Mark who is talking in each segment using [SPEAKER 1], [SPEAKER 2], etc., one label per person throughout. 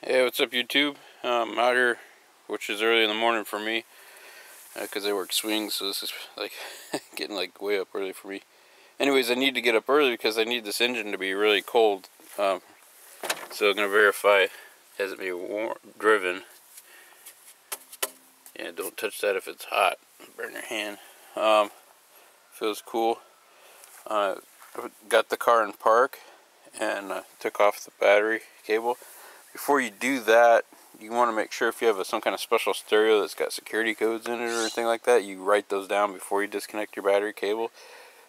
[SPEAKER 1] Hey, what's up YouTube? I'm out here, which is early in the morning for me, because I work swings, so this is like getting like way up early for me. Anyways, I need to get up early because I need this engine to be really cold, so I'm going to verify it hasn't been driven. Yeah, don't touch that if it's hot, burn your hand. Feels cool. Got the car in park and took off the battery cable. Before you do that, you want to make sure if you have some kind of special stereo that's got security codes in it or anything like that, you write those down before you disconnect your battery cable.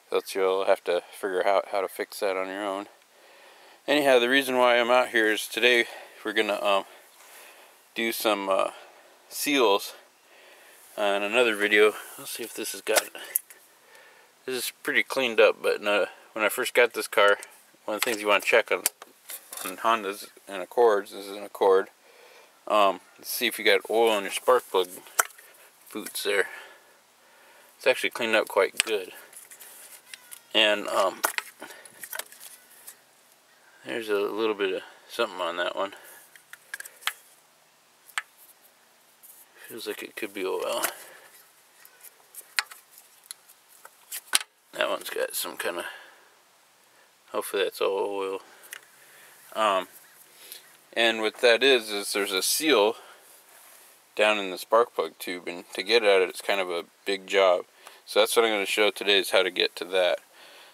[SPEAKER 1] Else you'll have to figure out how to fix that on your own. Anyhow, the reason why I'm out here is today we're going to do some seals in another video. Let's see if this has got it. This is pretty cleaned up, but when I first got this car, one of the things you want to check on Hondas and Accords, this is an Accord, let's see if you got oil on your spark plug boots there. It's actually cleaned up quite good. And there's a little bit of something on that one. Feels like it could be oil. That one's got some kind of, hopefully that's all oil. And what that is there's a seal down in the spark plug tube, and to get at it, it's kind of a big job. So that's what I'm going to show today, is how to get to that.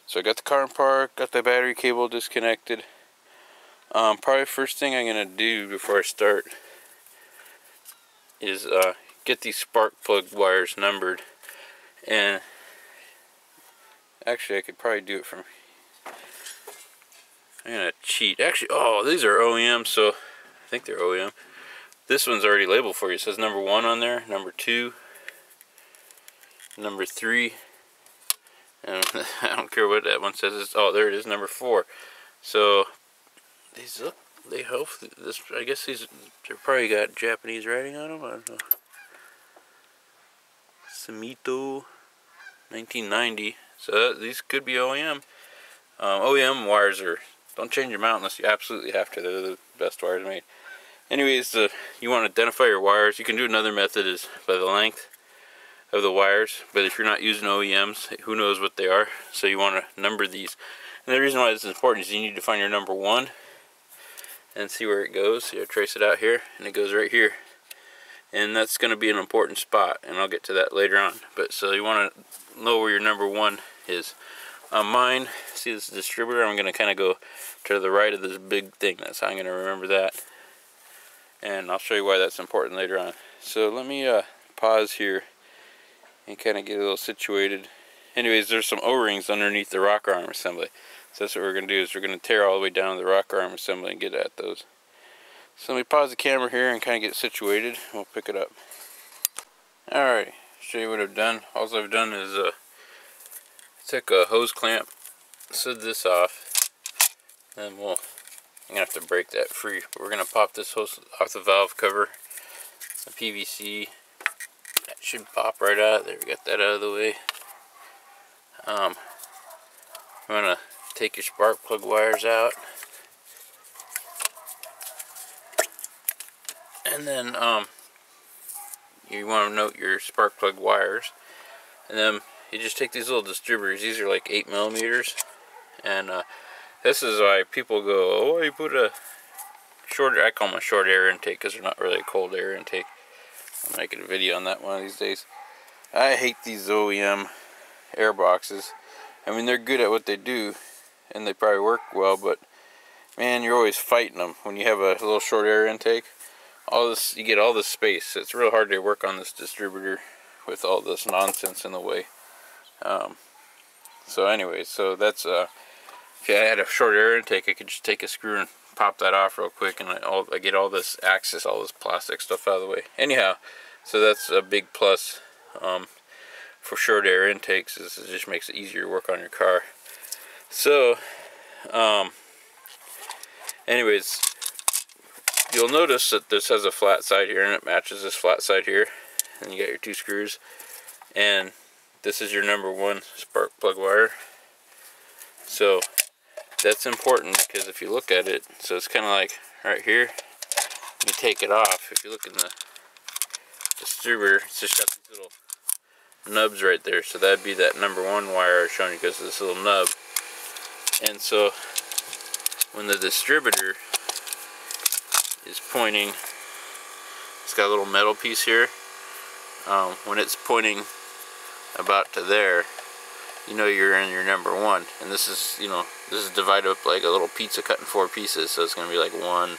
[SPEAKER 1] So I got the car in park, got the battery cable disconnected. Probably first thing I'm going to do before I start is get these spark plug wires numbered. And actually I could probably do it from, I'm going to cheat. Actually, oh, these are OEM, so I think they're OEM. This one's already labeled for you. It says number 1 on there, number 2, number 3, and I don't care what that one says. Oh, there it is, number 4. So these look, they hopefully, this, I guess these, they're probably got Japanese writing on them. I don't know. Sumito 1990. So these could be OEM. OEM wires are, don't change them out unless you absolutely have to. They're the best wires made. Anyways, you want to identify your wires. You can do another method is by the length of the wires, but if you're not using OEMs, who knows what they are. So you want to number these. And the reason why this is important is you need to find your number 1 and see where it goes. So you trace it out here, and it goes right here. And that's going to be an important spot, and I'll get to that later on. But so you want to know where your number 1 is. On mine, see this distributor, I'm going to kind of go to the right of this big thing. That's how I'm going to remember that. And I'll show you why that's important later on. So let me pause here and kind of get a little situated. Anyways, there's some O-rings underneath the rocker arm assembly. So that's what we're going to do, is we're going to tear all the way down to the rocker arm assembly and get at those. So let me pause the camera here and kind of get situated. We'll pick it up. Alright, show you what I've done. All I've done is took a hose clamp, slid this off, and I'm going to have to break that free. But we're going to pop this hose off the valve cover, the PVC. That should pop right out. There, we got that out of the way. I'm going to take your spark plug wires out. And then you want to note your spark plug wires. And then you just take these little distributors. These are like 8mm. And this is why people go, oh, you put a short, I call them a short air intake because they're not really a cold air intake. I'm making a video on that one of these days. I hate these OEM air boxes. I mean, they're good at what they do, and they probably work well, but man, you're always fighting them when you have a little short air intake. All this, you get all this space. It's real hard to work on this distributor with all this nonsense in the way. So anyway, so that's if I had a short air intake, I could just take a screw and pop that off real quick, and I get all this access, all this plastic stuff out of the way. Anyhow, so that's a big plus for short air intakes, is it just makes it easier to work on your car. So anyways, you'll notice that this has a flat side here, and it matches this flat side here, and you got your 2 screws, and this is your number 1 spark plug wire. So that's important, because if you look at it, so it's kind of like right here, you take it off, if you look in the distributor, it's just got these little nubs right there. So that'd be that number 1 wire I was showing you because of this little nub. And so when the distributor is pointing, it's got a little metal piece here. When it's pointing about to there, you know you're in your number 1. And this is, you know, this is divided up like a little pizza cut in 4 pieces. So it's going to be like 1,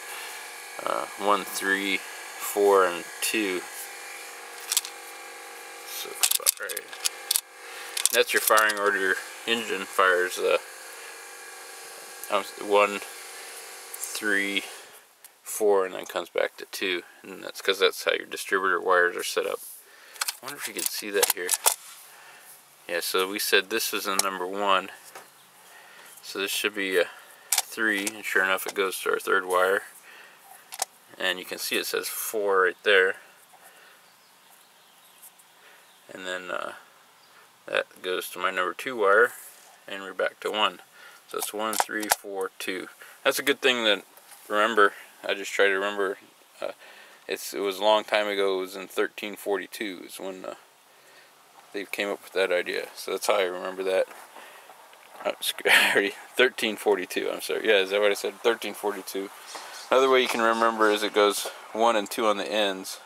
[SPEAKER 1] 3, 4, and 2. So it's about right. That's your firing order. Your engine fires 1, 3, 4, and then comes back to 2. And that's because that's how your distributor wires are set up. I wonder if you can see that here. Yeah, so we said this is a number 1. So this should be a 3, and sure enough it goes to our 3rd wire. And you can see it says 4 right there. And then that goes to my number 2 wire, and we're back to 1. So it's 1, 3, 4, 2. That's a good thing to remember. I just try to remember. It was a long time ago. It was in 1342 is when they came up with that idea. So that's how I remember that. 1342, I'm sorry. Yeah, is that what I said? 1342. Another way you can remember is it goes 1 and 2 on the ends,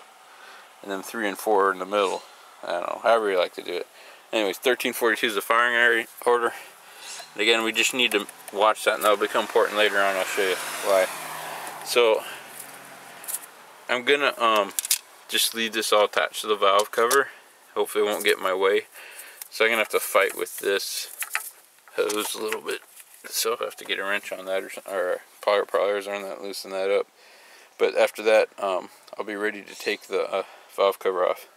[SPEAKER 1] and then 3 and 4 in the middle. I don't know, however you like to do it. Anyways, 1342 is the firing order. And again, we just need to watch that, and that'll become important later on. I'll show you why. So I'm gonna just leave this all attached to the valve cover. Hopefully it won't get in my way. So I'm gonna have to fight with this hose a little bit. So I'll have to get a wrench on that, or a pliers on that, loosen that up. But after that, I'll be ready to take the valve cover off.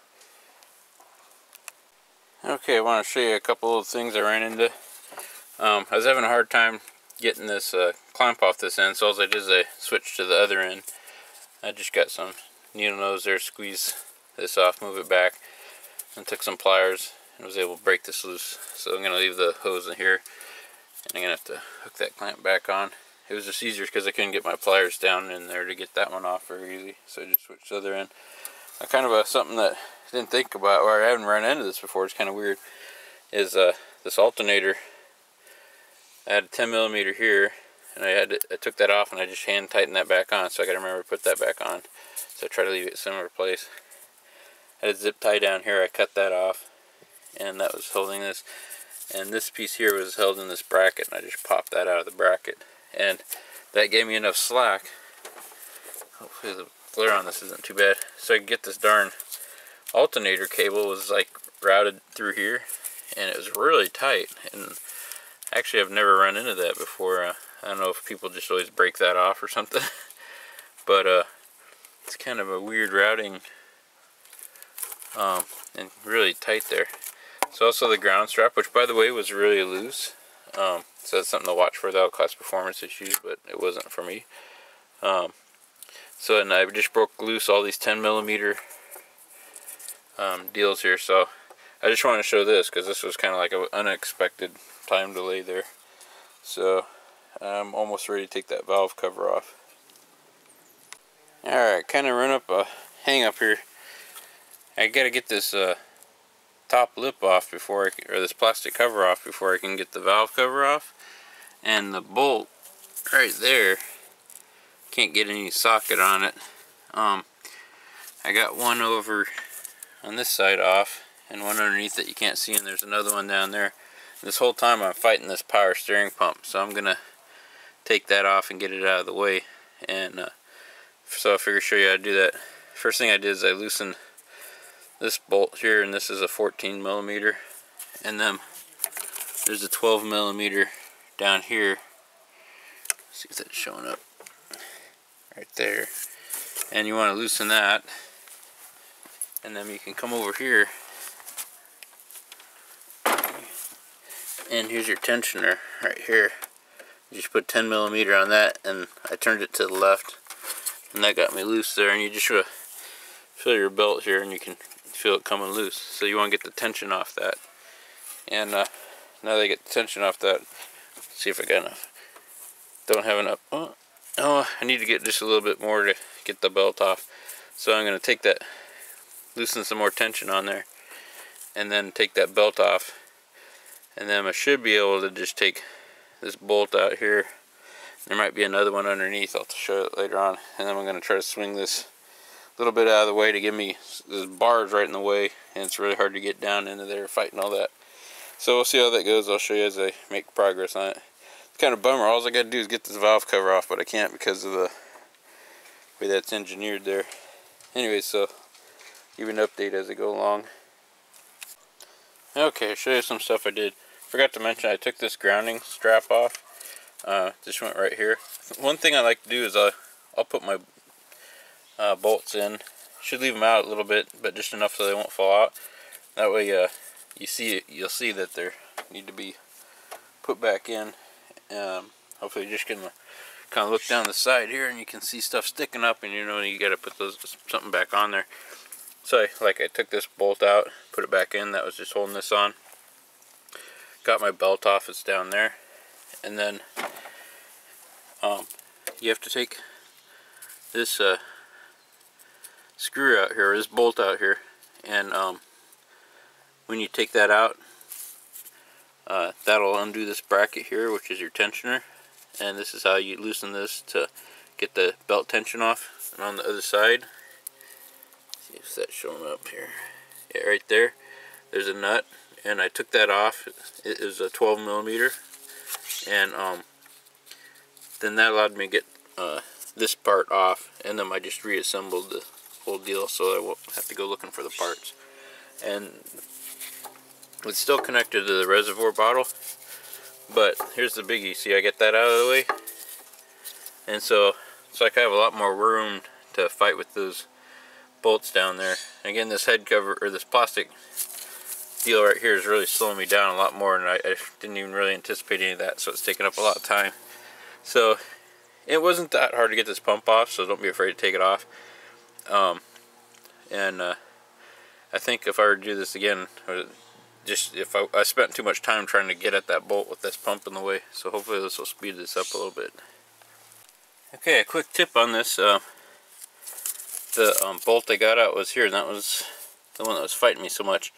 [SPEAKER 1] Okay, I want to show you a couple of things I ran into. I was having a hard time getting this clamp off this end, so all I did is I switched to the other end. I just got some needle nose there, squeeze this off, move it back, and took some pliers and was able to break this loose. So I'm going to leave the hose in here, and I'm going to have to hook that clamp back on. It was just easier because I couldn't get my pliers down in there to get that one off very easy, so I just switched to the other end. Kind of something that I didn't think about, or I haven't run into this before, it's kind of weird, is this alternator. I had a 10mm here, and I took that off, and I just hand tightened that back on, so I got to remember to put that back on. So I try to leave it similar place. I had a zip tie down here, I cut that off, and that was holding this. And this piece here was held in this bracket, and I just popped that out of the bracket. And that gave me enough slack. Hopefully the glare on this isn't too bad. So I could get this darn alternator cable. Was like routed through here, and it was really tight. And actually I've never run into that before. I don't know if people just always break that off or something. But it's kind of a weird routing, and really tight there. So also the ground strap, which by the way was really loose. So that's something to watch for. That'll cause performance issues, but it wasn't for me. So and I just broke loose all these 10mm deals here. So I just want to show this because this was kind of like an unexpected time delay there. So I'm almost ready to take that valve cover off. Alright, kind of run up a hang up here. I gotta get this top lip off before or this plastic cover off before I can get the valve cover off. And the bolt right there, can't get any socket on it. I got one over on this side off and one underneath that you can't see, and there's another one down there. This whole time I'm fighting this power steering pump, so I'm gonna take that off and get it out of the way. And so I figured show you how to do that. First thing I did is I loosened this bolt here, and this is a 14mm, and then there's a 12mm down here. Let's see if that's showing up right there. And you want to loosen that, and then you can come over here, and here's your tensioner right here. You just put 10mm on that, and I turned it to the left, and that got me loose there. And you just feel your belt here, and you can feel it coming loose. So you want to get the tension off that. And now that I get the tension off that, let's see if I got enough. Don't have enough. Oh, Oh, I need to get just a little bit more to get the belt off. So I'm going to take that, loosen some more tension on there, and then take that belt off. And then I should be able to just take this bolt out here. There might be another one underneath. I'll show it later on. And then I'm going to try to swing this a little bit out of the way to give me, this bar's right in the way, and it's really hard to get down into there fighting all that. So we'll see how that goes. I'll show you as I make progress on it. It's kind of bummer. All I got to do is get this valve cover off, but I can't because of the way that's engineered there. Anyway, so give you an update as I go along. Okay, I'll show you some stuff I did. Forgot to mention I took this grounding strap off. Just went right here. One thing I like to do is I'll put my bolts in. Should leave them out a little bit, but just enough so they won't fall out. That way you'll see that they need to be put back in. Hopefully you're just gonna kind of look down the side here and you can see stuff sticking up, and you know you gotta put something back on there. So I took this bolt out, put it back in. That was just holding this on. Got my belt off, it's down there. And then you have to take this screw out here, this bolt out here, and when you take that out, that'll undo this bracket here, which is your tensioner, and this is how you loosen this to get the belt tension off. And on the other side, see if that's showing up here. Yeah, right there, there's a nut, and I took that off. It is a 12 millimeter, and then that allowed me to get this part off, and then I just reassembled the whole deal so I won't have to go looking for the parts. And it's still connected to the reservoir bottle, but here's the biggie. See, I get that out of the way, and so I have a lot more room to fight with those bolts down there. And again, this head cover, or this plastic deal right here, is really slowing me down a lot more, and I didn't even really anticipate any of that, so it's taking up a lot of time. So it wasn't that hard to get this pump off, so don't be afraid to take it off. I think if I were to do this again, just if I spent too much time trying to get at that bolt with this pump in the way, so hopefully this will speed this up a little bit. Okay, a quick tip on this. The bolt I got out was here, and that was the one that was fighting me so much.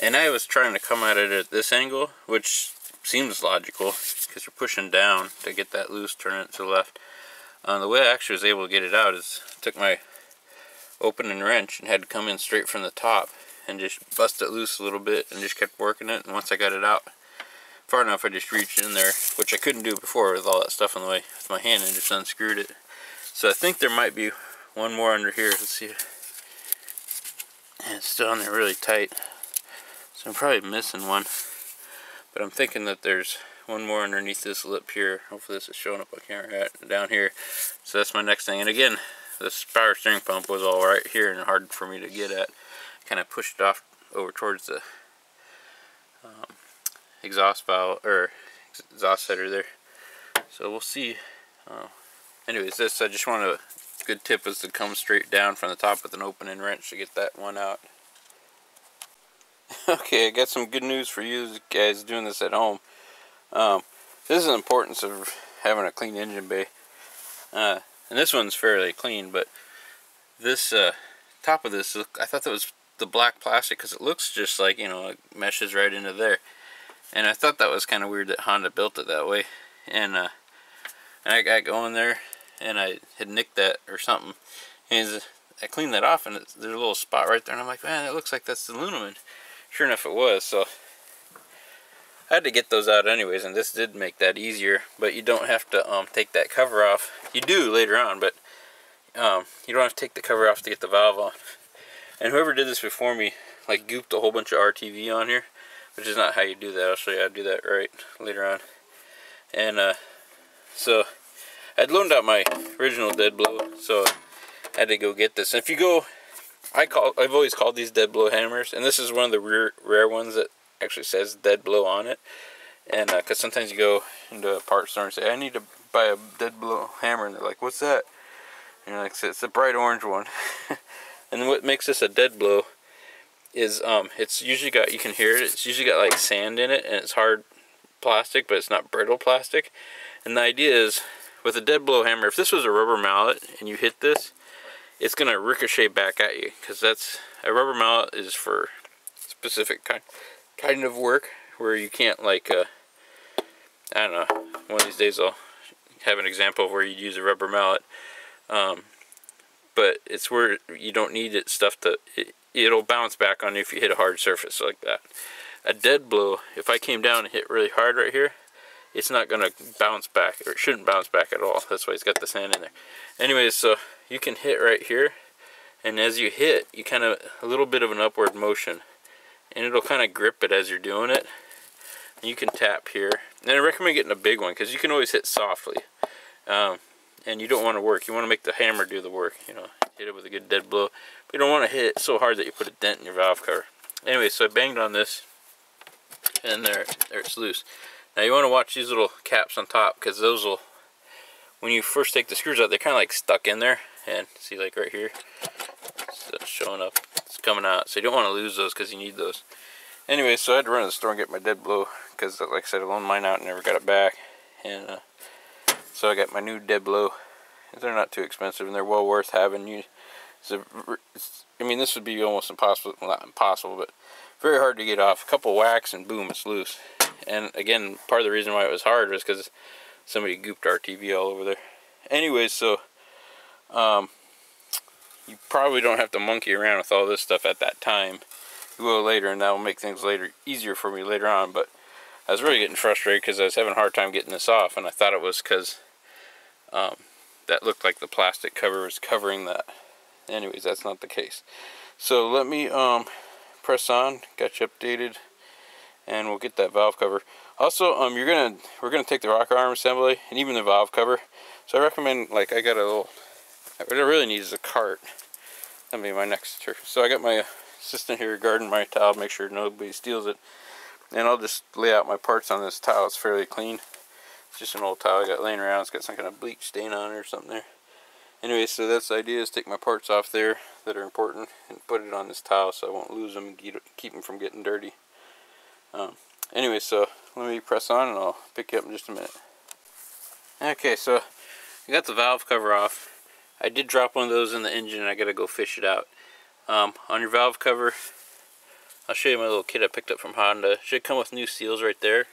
[SPEAKER 1] And I was trying to come at it at this angle, which seems logical because you're pushing down to get that loose, turn it to the left. The way I actually was able to get it out is I took my opening wrench and had to come in straight from the top and just bust it loose a little bit and just kept working it. And once I got it out far enough, I just reached in there, which I couldn't do before with all that stuff in the way, with my hand, and just unscrewed it. So I think there might be one more under here. Let's see. And it's still on there really tight, so I'm probably missing one, but I'm thinking that there's one more underneath this lip here. Hopefully this is showing up on camera down here. So that's my next thing. And again, this power steering pump was all right here and hard for me to get at. Kind of pushed it off over towards the exhaust valve, or exhaust header there. So we'll see. Anyways, this, I just want a good tip is to come straight down from the top with an opening wrench to get that one out. Okay, I got some good news for you guys doing this at home. This is the importance of having a clean engine bay. And this one's fairly clean, but this top of this, I thought that was the black plastic because it looks just like, you know, it meshes right into there. And I thought that was kind of weird that Honda built it that way. And I got going there, and I had nicked that or something. And I cleaned that off, and there's a little spot right there, and I'm like, man, it looks like that's the aluminum. Sure enough, it was. So I had to get those out anyways, and this did make that easier. But you don't have to take that cover off. You do later on, but you don't have to take the cover off to get the valve on. And whoever did this before me, like, gooped a whole bunch of RTV on here, which is not how you do that. I'll show you how to do that right later on. And so I'd loaned out my original dead blow, so I had to go get this. And if you go, I've always called these dead blow hammers, and this is one of the rare ones that actually says dead blow on it. And because sometimes you go into a parts store and say, I need to buy a dead blow hammer, and they're like, what's that? And you're like, it's the bright orange one. And what makes this a dead blow is it's usually got, you can hear it, it's usually got like sand in it, and it's hard plastic, but it's not brittle plastic. And the idea is, with a dead blow hammer, if this was a rubber mallet and you hit this, it's gonna ricochet back at you, because that's a rubber mallet is for specific kind of work where you can't, like I don't know, one of these days I'll have an example of where you'd use a rubber mallet, but it's where you don't need it stuff to it'll bounce back on you if you hit a hard surface like that. A dead blow, if I came down and hit really hard right here, it's not gonna bounce back, or it shouldn't bounce back at all. That's why it's got the sand in there. Anyways, so you can hit right here, and as you hit, you kind of a little bit of an upward motion, and it'll kind of grip it as you're doing it. And you can tap here, and I recommend getting a big one because you can always hit softly, and you don't want to work. You want to make the hammer do the work. You know, hit it with a good dead blow, but you don't want to hit it so hard that you put a dent in your valve cover. Anyway, so I banged on this, and there it's loose. Now you want to watch these little caps on top, because those will, when you first take the screws out, they're kind of like stuck in there. And see, like right here, it's showing up, it's coming out. So you don't want to lose those because you need those. Anyway, so I had to run to the store and get my dead blow, because like I said, I loaned mine out and never got it back. And so I got my new dead blow. They're not too expensive, and they're well worth having. I mean, this would be almost impossible, well, not impossible, but very hard to get off. A couple whacks and boom, it's loose. And again, part of the reason why it was hard was because somebody gooped our TV all over there. Anyways, so you probably don't have to monkey around with all this stuff at that time. You will later, and that will make things easier for me later on. But I was really getting frustrated because I was having a hard time getting this off, and I thought it was because that looked like the plastic cover was covering that. Anyways, that's not the case. So let me press on, got you updated, and we'll get that valve cover. Also, we're gonna take the rocker arm assembly and even the valve cover. So I recommend, like, I got a little, what I really need is a cart. That'll be my next trick. So I got my assistant here guarding my towel, make sure nobody steals it. And I'll just lay out my parts on this towel. It's fairly clean. It's just an old towel I got laying around. It's got some kind of bleach stain on it or something there. Anyway, so that's the idea, is take my parts off there that are important and put it on this towel so I won't lose them and keep them from getting dirty. Anyway, so let me press on and I'll pick you up in just a minute. Okay, so I got the valve cover off. I did drop one of those in the engine and I gotta go fish it out. On your valve cover, I'll show you my little kit I picked up from Honda. It should come with new seals right there.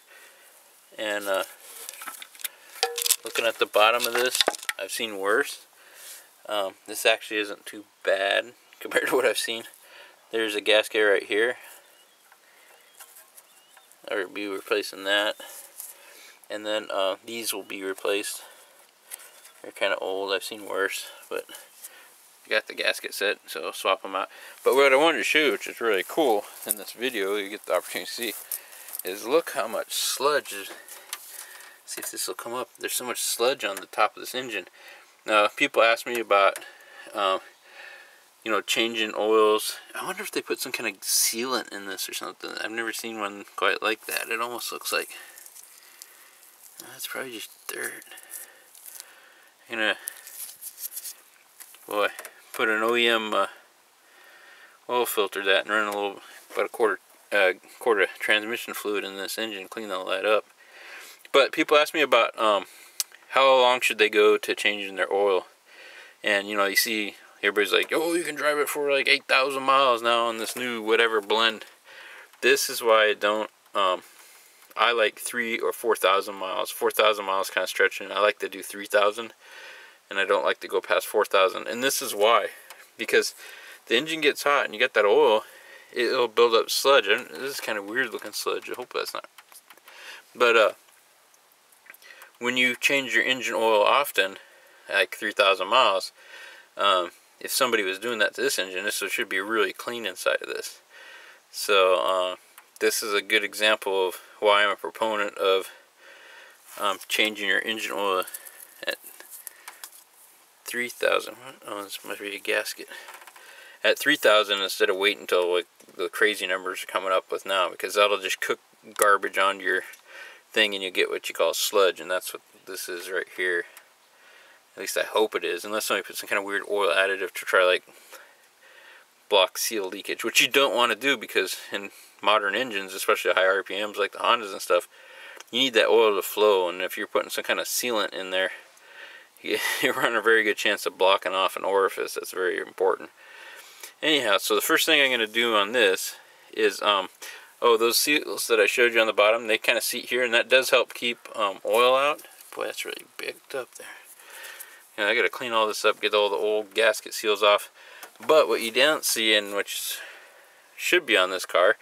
[SPEAKER 1] And looking at the bottom of this, I've seen worse. This actually isn't too bad compared to what I've seen. There's a gasket right here. I'll be replacing that. And then these will be replaced. They're kind of old, I've seen worse, but I got the gasket set, so I'll swap them out. But what I wanted to show you, which is really cool in this video, you get the opportunity to see, is look how much sludge is. See if this will come up. There's so much sludge on the top of this engine. Now, people ask me about, you know, changing oils. I wonder if they put some kind of sealant in this or something. I've never seen one quite like that. It almost looks like, that's probably just dirt. I'm gonna, boy, put an OEM oil filter that and run a little, about a quart of transmission fluid in this engine, clean all that up. But people ask me about how long should they go to changing their oil. And you know, you see everybody's like, oh, you can drive it for like 8,000 miles now on this new whatever blend. This is why I don't, I like 3,000 or 4,000 miles. 4,000 miles kind of stretching. I like to do 3,000, and I don't like to go past 4,000. And this is why, because the engine gets hot and you get that oil, it'll build up sludge. And this is kind of weird looking sludge. I hope that's not. But when you change your engine oil often, like 3,000 miles, if somebody was doing that to this engine, this should be really clean inside of this. So this is a good example of why I'm a proponent of changing your engine oil at 3,000. Oh, this must be a gasket. At 3,000 instead of waiting until like the crazy numbers are coming up with now, because that'll just cook garbage onto your thing and you get what you call sludge, and that's what this is right here. At least I hope it is, unless somebody puts some kind of weird oil additive to try like block seal leakage, which you don't want to do, because in modern engines, especially high RPMs like the Hondas and stuff, you need that oil to flow. And if you're putting some kind of sealant in there, you run a very good chance of blocking off an orifice. That's very important. Anyhow, so the first thing I'm going to do on this is, those seals that I showed you on the bottom, they kind of seat here, and that does help keep oil out. Boy, that's really bigged up there. I got to clean all this up, get all the old gasket seals off. But what you don't see, and which should be on this car,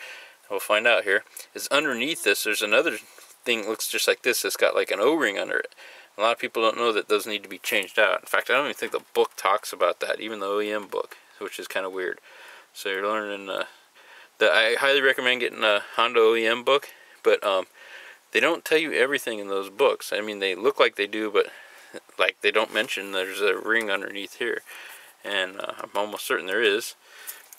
[SPEAKER 1] we'll find out here, is underneath this there's another thing that looks just like this that's got like an O-ring under it. A lot of people don't know that those need to be changed out. In fact, I don't even think the book talks about that, even the OEM book, which is kind of weird. So you're learning I highly recommend getting a Honda OEM book, but they don't tell you everything in those books. I mean, they look like they do, but like they don't mention there's a ring underneath here, and I'm almost certain there is.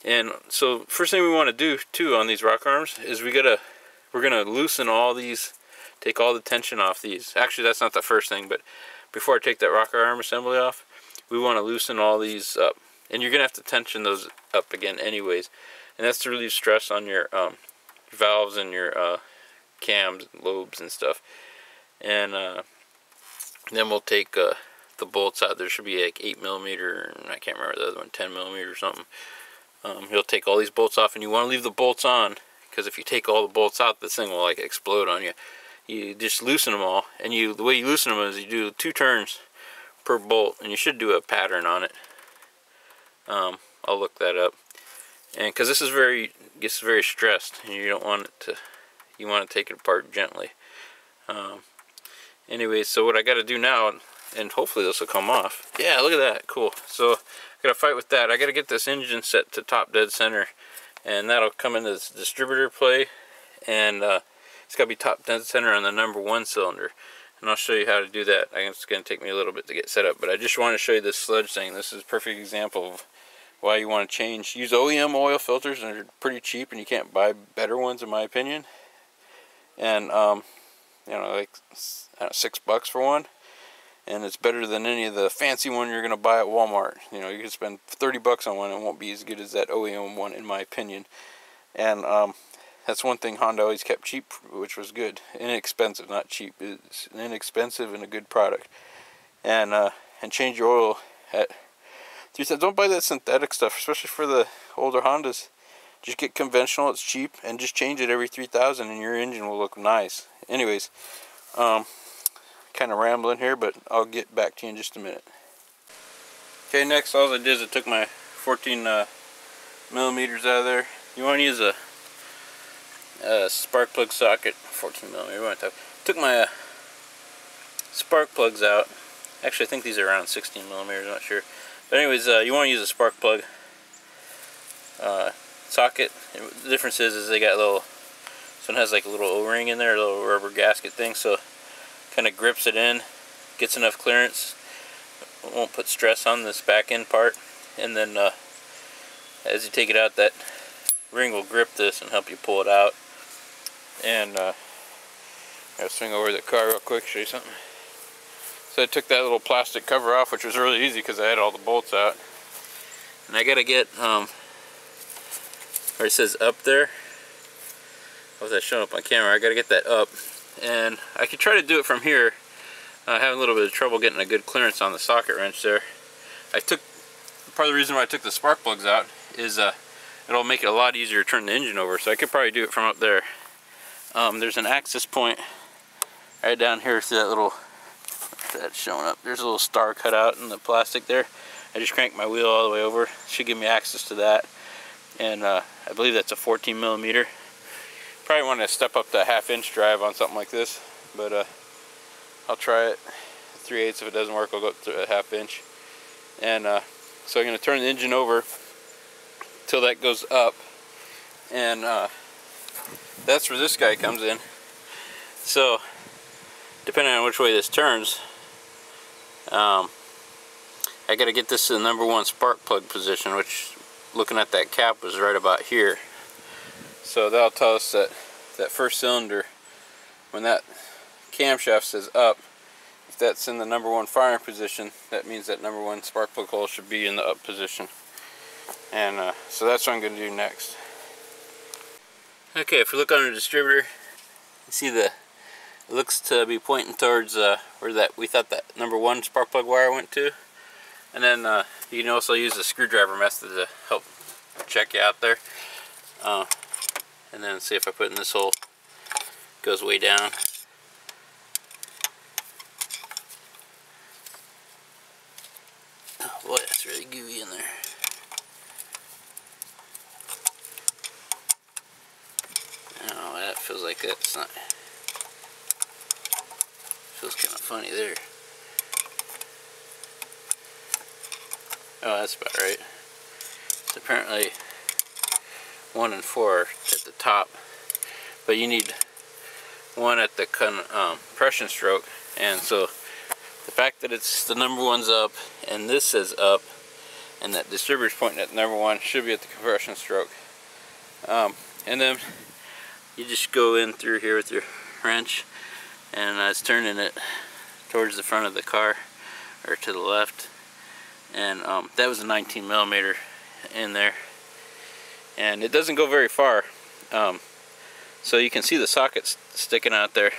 [SPEAKER 1] And so first thing we want to do too on these rock arms is we're gonna loosen all these, take all the tension off these. Actually, that's not the first thing, but before I take that rocker arm assembly off, we want to loosen all these up, and you're gonna have to tension those up again anyways, and that's to relieve stress on your valves and your cams, lobes and stuff. And then we'll take the bolts out. There should be like 8mm, and I can't remember the other one, 10mm or something. You'll take all these bolts off, and you want to leave the bolts on, because if you take all the bolts out, this thing will like explode on you. You just loosen them all, and the way you loosen them is you do 2 turns per bolt, and you should do a pattern on it. I'll look that up. And because this is gets very stressed, and you don't want it to, you want to take it apart gently. Anyway, so what I got to do now, and hopefully this will come off. Yeah, look at that, cool. So I got to fight with that. I got to get this engine set to top dead center, and that'll come into this distributor play, and it's got to be top dead center on the #1 cylinder. And I'll show you how to do that. It's going to take me a little bit to get set up, but I just want to show you this sludge thing. This is a perfect example of why you want to change. Use OEM oil filters, and they're pretty cheap, and you can't buy better ones in my opinion. And you know, like $6 for one, and it's better than any of the fancy one you're gonna buy at Walmart. You know, you can spend $30 on one and it won't be as good as that OEM one in my opinion. And that's one thing Honda always kept cheap, which was good. Inexpensive, not cheap. It's an inexpensive and a good product. And change your oil at 3,000. Don't buy that synthetic stuff, especially for the older Hondas. Just get conventional, it's cheap, and just change it every 3,000 and your engine will look nice. Anyways, kind of rambling here, but I'll get back to you in just a minute. Okay, next all I did is I took my 14mm out of there. You want to use a spark plug socket, 14mm. Took my spark plugs out. Actually, I think these are around 16mm, I'm not sure. But anyways, you want to use a spark plug socket. The difference is they got a little, this one has like a little O-ring in there, a little rubber gasket thing, so kind of grips it in, gets enough clearance, won't put stress on this back end part, and then as you take it out, that ring will grip this and help you pull it out. And I'll swing over the car real quick, show you something. So I took that little plastic cover off, which was really easy because I had all the bolts out. And I gotta get where it says up there, what was that showing up on camera? I gotta get that up, and I could try to do it from here. Having a little bit of trouble getting a good clearance on the socket wrench there. Part of the reason why I took the spark plugs out is it'll make it a lot easier to turn the engine over, so I could probably do it from up there. There's an access point right down here through that little, that's showing up. There's a little star cut out in the plastic there. I just cranked my wheel all the way over. Should give me access to that. And I believe that's a 14mm. Probably want to step up to a 1/2-inch drive on something like this, but I'll try it. 3/8. If it doesn't work, I'll go up to a 1/2-inch. And so I'm going to turn the engine over till that goes up, and that's where this guy comes in. So depending on which way this turns, I got to get this to the #1 spark plug position, which, looking at that cap, was right about here. So that'll tell us that that first cylinder, when that camshaft says up, if that's in the #1 firing position, that means that #1 spark plug hole should be in the up position. And so that's what I'm going to do next. Okay, if we look on the distributor, you see the It looks to be pointing towards where that we thought that number 1 spark plug wire went to. And then you can also use the screwdriver method to help check you out there. And then see if I put in this hole, it goes way down. Oh boy, that's really gooey in there. Oh, that feels like that's not. Feels kind of funny there. Oh, that's about right. It's apparently 1 and 4 at the top, but you need 1 at the compression stroke. And so the fact that it's the number 1's up and this says up, and that distributor's pointing at number 1 should be at the compression stroke. And then you just go in through here with your wrench, and it's turning it towards the front of the car, or to the left. And that was a 19 millimeter in there, and it doesn't go very far, so you can see the socket sticking out there.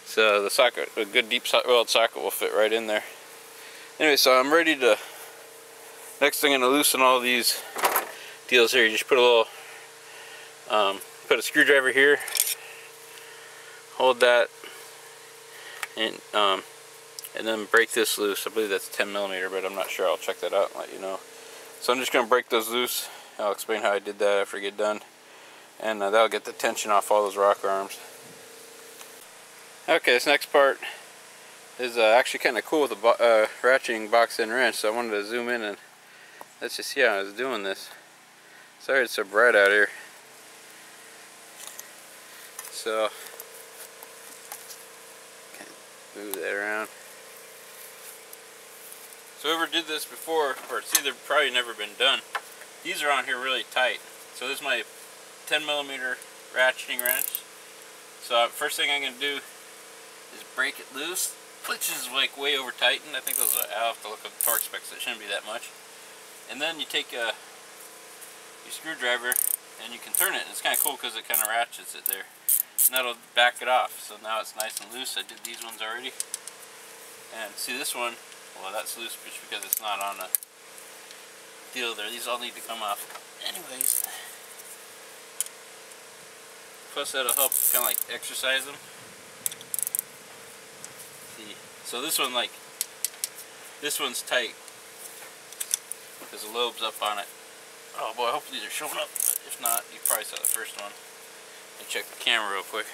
[SPEAKER 1] So the socket, a good deep weld socket, will fit right in there. Anyway, so I'm ready to. Next thing, I'm gonna loosen all these deals here. You just put a little, put a screwdriver here, hold that, and then break this loose. I believe that's 10 millimeter, but I'm not sure. I'll check that out and let you know. So I'm just going to break those loose. I'll explain how I did that after I get done. And that'll get the tension off all those rocker arms. Okay, this next part is actually kind of cool with a ratcheting box end wrench. So I wanted to zoom in and let's just see how I was doing this. Sorry it's so bright out here. So, move that around. So whoever did this before, or it's either probably never been done, these are on here really tight. So this is my 10 millimeter ratcheting wrench. So first thing I'm going to do is break it loose, which is like way over tightened. I think those are, I'll have to look up the torque specs, it shouldn't be that much. And then you take your screwdriver and you can turn it, and it's kind of cool because it kind of ratchets it there. And that'll back it off. So now it's nice and loose. I did these ones already. And see this one, well, that's loose just because it's not on a deal there. These all need to come off anyways. Plus that'll help kind of like exercise them. See, so this one, like, this one's tight because the lobe's up on it. Oh boy, hopefully these are showing up, but if not, you probably saw the first one. Let me check the camera real quick.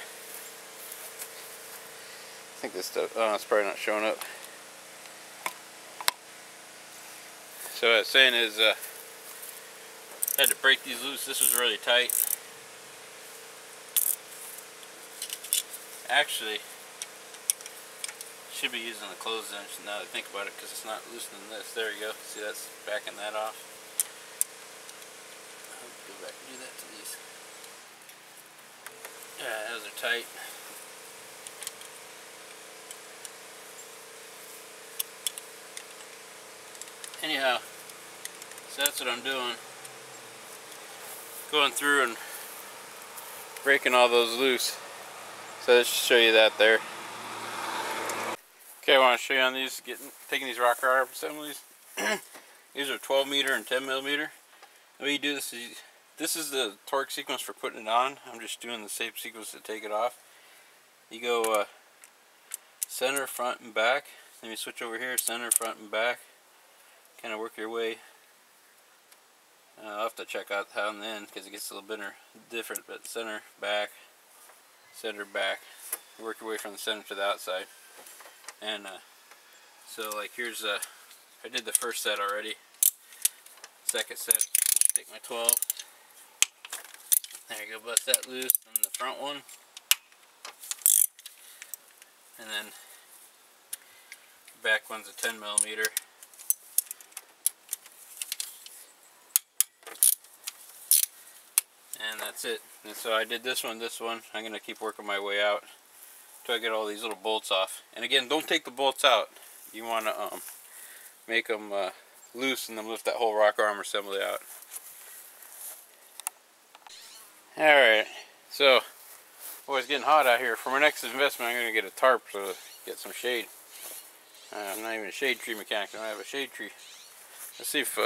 [SPEAKER 1] I think this stuff, oh, it's probably not showing up. So what I was saying is, I had to break these loose. This was really tight. Actually, should be using the closed wrench now that I think about it, because it's not loosening this. There you go. See, that's backing that off. I'll go back and do that to these. Yeah, those are tight. Anyhow, so that's what I'm doing. Going through and breaking all those loose. So let's just show you that there. Okay, I want to show you on these, taking these rocker arm assemblies. These are 12 meter and 10 millimeter. The way you do this is, this is the torque sequence for putting it on. I'm just doing the same sequence to take it off. You go center, front, and back. Then you switch over here, center, front, and back. Kind of work your way. I'll have to check out how in the end, because it gets a little bit different, but center, back, work your way from the center to the outside. And so like here's I did the first set already. Second set, take my 12, there you go, bust that loose, and the front one, and then the back one's a 10 millimeter. And that's it. And so I did this one. I'm going to keep working my way out until I get all these little bolts off. And again, don't take the bolts out. You want to make them loose and then lift that whole rocker arm assembly out. Alright, so Boy, it's getting hot out here. For my next investment, I'm going to get a tarp so get some shade. I'm not even a shade tree mechanic. I don't have a shade tree. Let's see if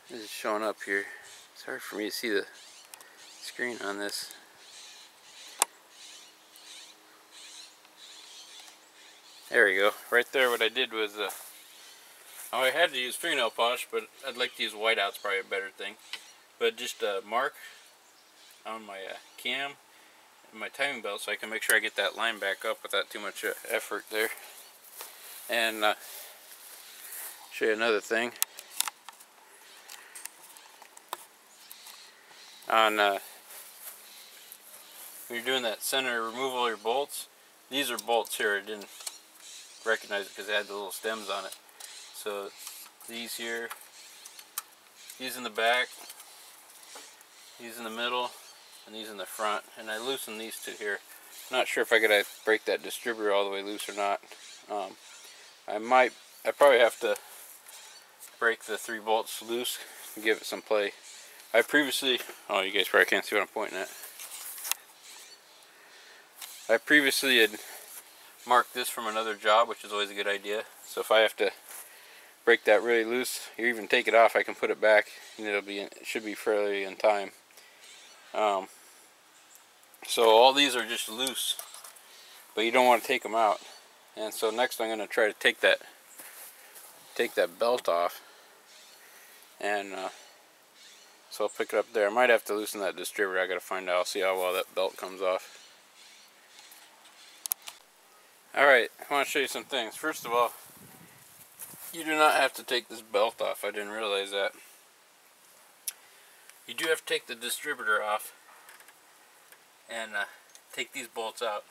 [SPEAKER 1] this is showing up here. It's hard for me to see the screen on this. There we go. Right there, what I did was, I had to use fingernail polish, but I'd like to use whiteout's probably a better thing. But just mark on my cam and my timing belt so I can make sure I get that line back up without too much effort there. And show you another thing. On when you're doing that center removal of your bolts, these are bolts here. I didn't recognize it because it had the little stems on it. So these here, these in the back, these in the middle, and these in the front. And I loosened these two here. Not sure if I could break that distributor all the way loose or not. I probably have to break the 3 bolts loose and give it some play. I previously, oh, you guys probably can't see what I'm pointing at. I previously had marked this from another job, which is always a good idea. So if I have to break that really loose, or even take it off, I can put it back, and it should be fairly in time. So all these are just loose, but you don't want to take them out. And so next I'm going to try to take that belt off, and so I'll pick it up there. I might have to loosen that distributor. I got to find out. I'll see how well that belt comes off. Alright, I want to show you some things. First of all, you do not have to take this belt off. I didn't realize that. You do have to take the distributor off and take these bolts out.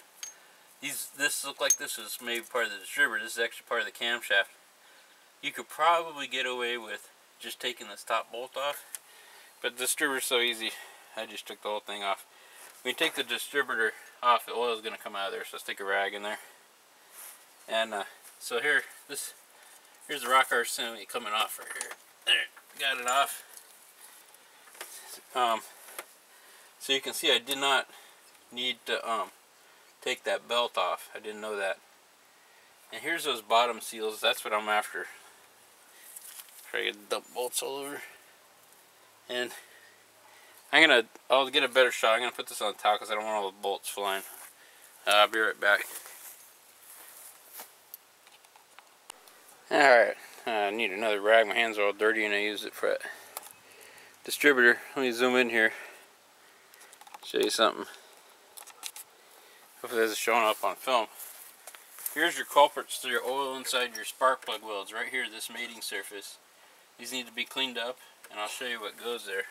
[SPEAKER 1] This look like this is maybe part of the distributor. This is actually part of the camshaft. You could probably get away with just taking this top bolt off, but the distributor's so easy. I just took the whole thing off. When you take the distributor off, the oil is going to come out of there, so stick a rag in there. And so here's the rocker assembly coming off right here. There, got it off. So you can see I did not need to take that belt off. I didn't know that. And here's those bottom seals. That's what I'm after. Try to get the dump bolts all over. And I'll get a better shot. I'm gonna put this on the towel because I don't want all the bolts flying. I'll be right back. Alright, I need another rag. My hands are all dirty and I used it for that distributor. Let me zoom in here. Show you something. Hopefully this is showing up on film. Here's your culprits to your oil inside your spark plug welds. Right here, this mating surface. These need to be cleaned up, and I'll show you what goes there.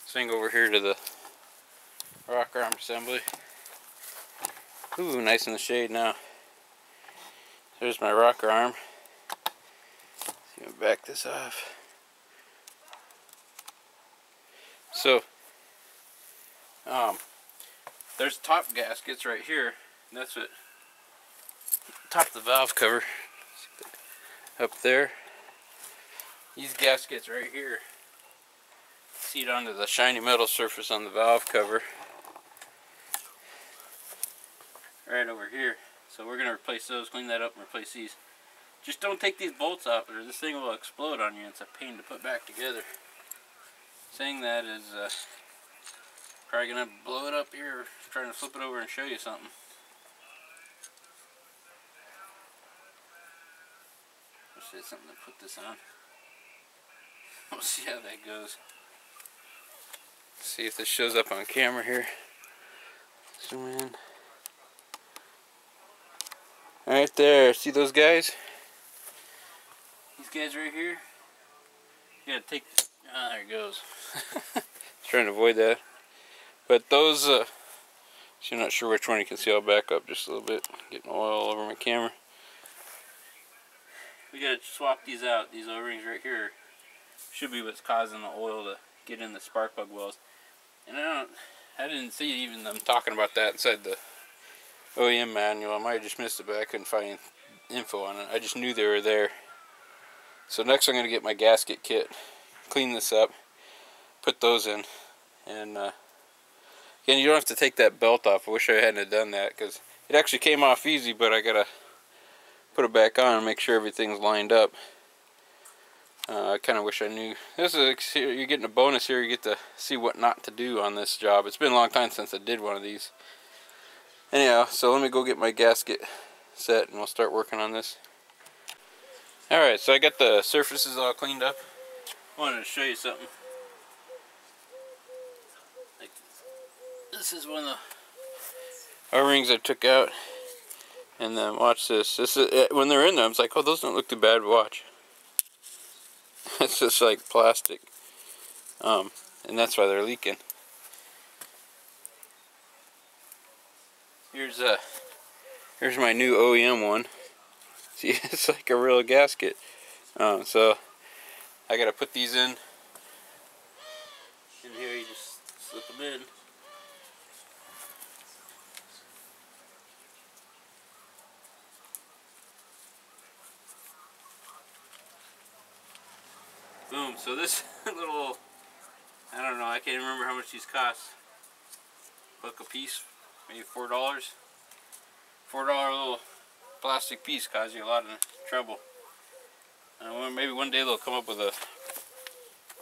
[SPEAKER 1] Swing over here to the rocker arm assembly. Ooh, nice in the shade now. There's my rocker arm. I'm gonna back this off. So, there's top gaskets right here, and that's what top of the valve cover up there. These gaskets right here seat onto the shiny metal surface on the valve cover right over here. So we're gonna replace those, clean that up, and replace these. Just don't take these bolts out, or this thing will explode on you. It's a pain to put back together. Saying that is probably gonna blow it up here, trying to flip it over and show you something. Let's say something to put this on. We'll see how that goes. See if this shows up on camera here. Zoom in. Right there, see those guys? These guys right here. You gotta take. Ah, there it goes. Trying to avoid that. But those, so I'm not sure which one you can see. I'll back up just a little bit. Getting oil all over my camera. We gotta swap these out. These O-rings right here should be what's causing the oil to get in the spark plug wells. And I didn't see even them talking about that inside the OEM manual. I might have just missed it, but I couldn't find info on it. I just knew they were there. So next I'm going to get my gasket kit, clean this up, put those in, and Again, you don't have to take that belt off. I wish I hadn't done that because it actually came off easy, but I gotta put it back on and make sure everything's lined up. I kind of wish I knew. This is, you're getting a bonus here. You get to see what not to do on this job. It's been a long time since I did one of these. Anyhow, so let me go get my gasket set and we'll start working on this. Alright, so I got the surfaces all cleaned up. I wanted to show you something. Like, this is one of the O-rings I took out. And then watch this. This is, when they're in there, I was like, oh, those don't look too bad. Watch. It's just like plastic. And that's why they're leaking. Here's my new OEM one. See, it's like a real gasket. So I gotta put these in. In here, you just slip them in. Boom. So this little, I don't know, I can't remember how much these cost. $1 a piece, maybe $4. $4 little plastic piece causes you a lot of trouble. Maybe one day they'll come up with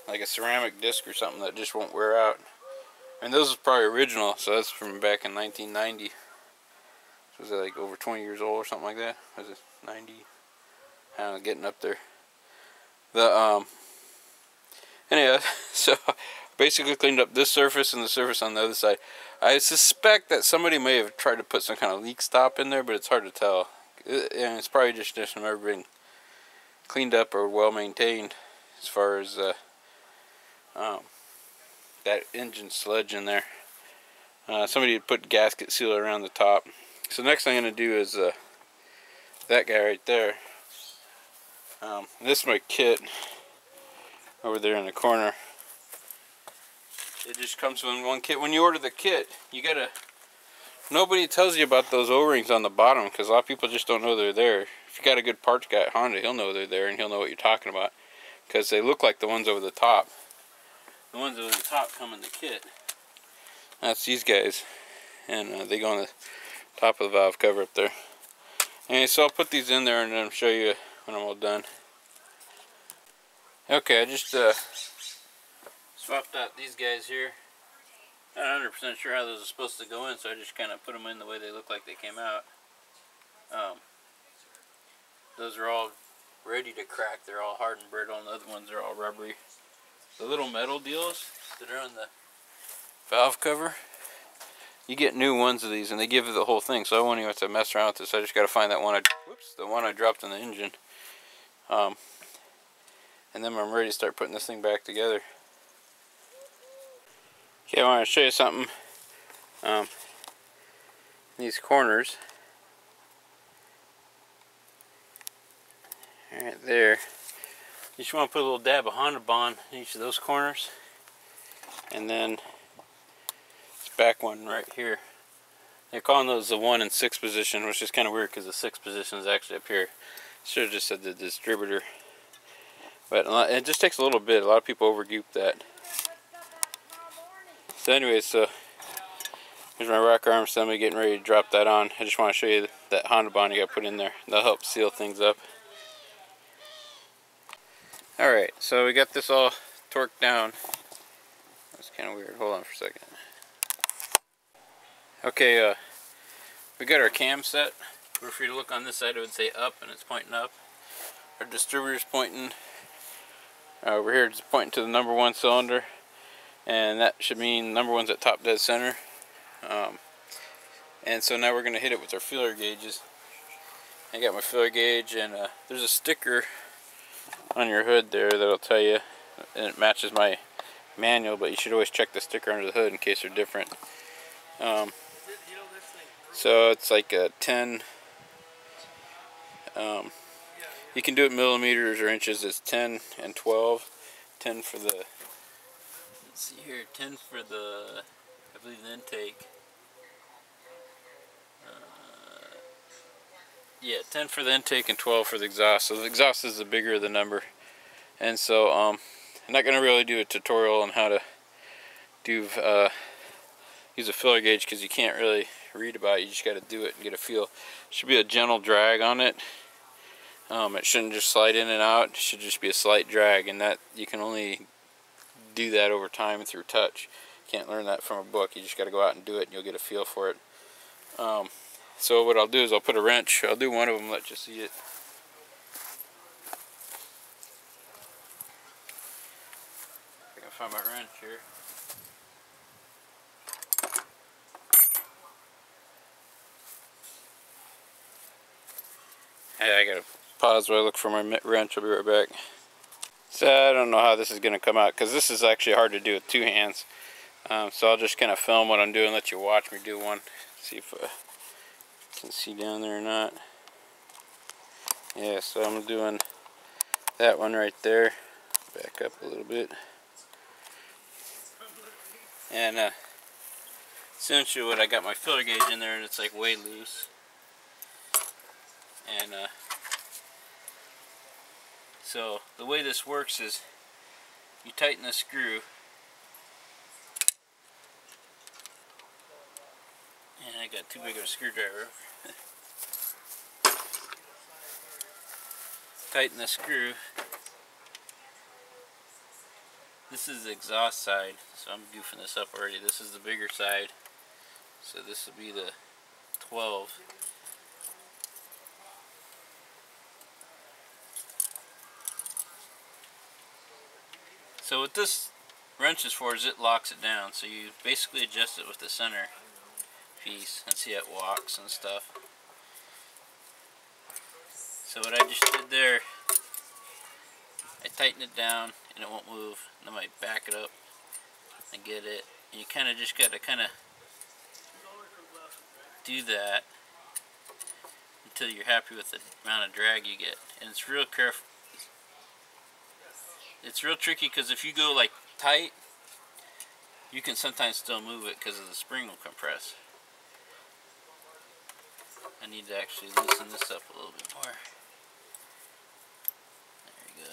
[SPEAKER 1] like a ceramic disc or something that just won't wear out. And those is probably original, so that's from back in 1990. So was it like over 20 years old or something like that? Was it 90? I don't know, getting up there. Anyway, so basically cleaned up this surface and the surface on the other side. I suspect that somebody may have tried to put some kind of leak stop in there, but it's hard to tell. And it's probably just never been cleaned up or well maintained as far as that engine sludge in there. Somebody had put gasket seal around the top. So next thing I'm going to do is that guy right there. This is my kit over there in the corner. It just comes in one kit. When you order the kit, you gotta, nobody tells you about those O-rings on the bottom because a lot of people just don't know they're there. If you got a good parts guy at Honda, he'll know they're there and he'll know what you're talking about because they look like the ones over the top. The ones over the top come in the kit. That's these guys, and they go on the top of the valve cover up there. Anyway, so I'll put these in there and then I'll show you when I'm all done. Okay, I just swapped out these guys here. Not 100% sure how those are supposed to go in, so I just kind of put them in the way they look like they came out. Those are all ready to crack. They're all hard and brittle, and the other ones are all rubbery. The little metal deals that are on the valve cover, you get new ones of these, and they give you the whole thing. So I won't even have to mess around with this. I just got to find that one. The one I dropped in the engine. And then I'm ready to start putting this thing back together. Okay, I want to show you something. These corners, right there, you just want to put a little dab of Honda Bond in each of those corners. And then this back one right here. They're calling those the 1 and 6 position, which is kind of weird because the 6 position is actually up here. Should have just said the distributor. But it just takes a little bit. A lot of people overgoop that. So anyways, so here's my rocker arm assembly, getting ready to drop that on. I just want to show you that Honda Bond you got to put in there. That'll help seal things up. Alright, so we got this all torqued down. That's kind of weird. Hold on for a second. Okay, we got our cam set. If you look on this side, it would say up, and it's pointing up. Our distributor's pointing over here. It's pointing to the number 1 cylinder, and that should mean number 1's at top dead center. And so now we're going to hit it with our feeler gauges. I got my feeler gauge, and there's a sticker on your hood there that'll tell you, and it matches my manual, but you should always check the sticker under the hood in case they're different. So it's like a 10. You can do it millimeters or inches. It's 10 and 12. 10 for the, let's see here, 10 for the, I believe the intake. Yeah, 10 for the intake and 12 for the exhaust. So the exhaust is the bigger of the number. And so I'm not going to really do a tutorial on how to do use use a filler gauge because you can't really read about it. You just got to do it and get a feel. Should be a gentle drag on it. It shouldn't just slide in and out. It should just be a slight drag, and that you can only do that over time through touch. You can't learn that from a book. You just got to go out and do it, and you'll get a feel for it. So what I'll do is I'll put a wrench. I'll do one of them, let you see it. If I can find my wrench here. Hey, I gotta pause while I look for my wrench. I'll be right back. So I don't know how this is gonna come out because this is actually hard to do with two hands. So I'll just kind of film what I'm doing, let you watch me do one. See if I can see down there or not. Yeah, so I'm doing that one right there. Back up a little bit. And essentially what I got my filler gauge in there and it's like way loose. And so the way this works is you tighten the screw, and I got too big of a screwdriver. Tighten the screw. This is the exhaust side, so I'm goofing this up already. This is the bigger side, so this will be the 12. So what this wrench is for is it locks it down. So you basically adjust it with the center piece and see it walks and stuff. So what I just did there, I tighten it down and it won't move. And I might back it up and get it. And you kind of just got to kind of do that until you're happy with the amount of drag you get. And it's real careful. It's real tricky because if you go like tight, you can sometimes still move it because of the spring will compress. I need to actually loosen this up a little bit more. There you go.